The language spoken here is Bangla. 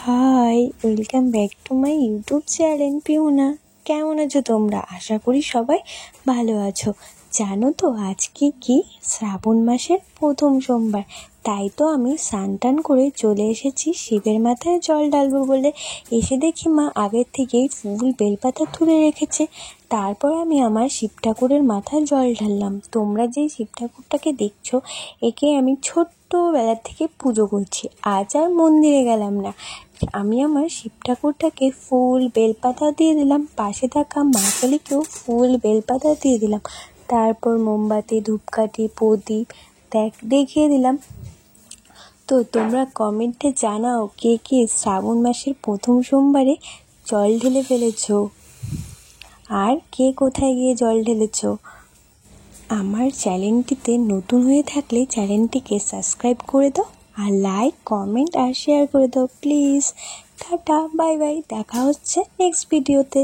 High, welcome back to my YouTube channel পিউনা। কেমন আছো তোমরা? আশা করি সবাই ভালো আছো। জানো তো আজকে কি শ্রাবণ মাসের প্রথম সোমবার, তাই তো আমি স্নান টান করে চলে এসেছি শিবের মাথায় জল ঢালবো বলে। এসে দেখি মা আগের থেকেই ফুল বেলপাতা তুলে রেখেছে। তারপর আমি আমার শিব ঠাকুরের মাথায় জল ঢাললাম। তোমরা যে শিব ঠাকুরটাকে দেখছো, একে আমি ছোট্টবেলা থেকে পুজো করছি। আজ আর মন্দিরে গেলাম না, আমি আমার শিব ঠাকুরটাকে ফুল বেলপাতা দিয়ে দিলাম। পাশে থাকা মা কালীকেও ফুল বেলপাতা দিয়ে দিলাম। তারপর মোমবাতি, ধূপকাঠি, প্রদীপ দেখিয়ে দিলাম। তো তোমরা কমেন্টে জানাও কে কে শ্রাবণ মাসের প্রথম সোমবারে জল ঢেলে ফেলেছো, আর কে কোথায় গিয়ে জল ঢেলেছো। আমার চ্যানেলটিতে নতুন হয়ে থাকলে চ্যানেলটিকে সাবস্ক্রাইব করে দাও, আর লাইক, কমেন্ট আর শেয়ার করে দাও প্লিজ। টাটা, বাই বাই, দেখা হচ্ছে নেক্সট ভিডিওতে।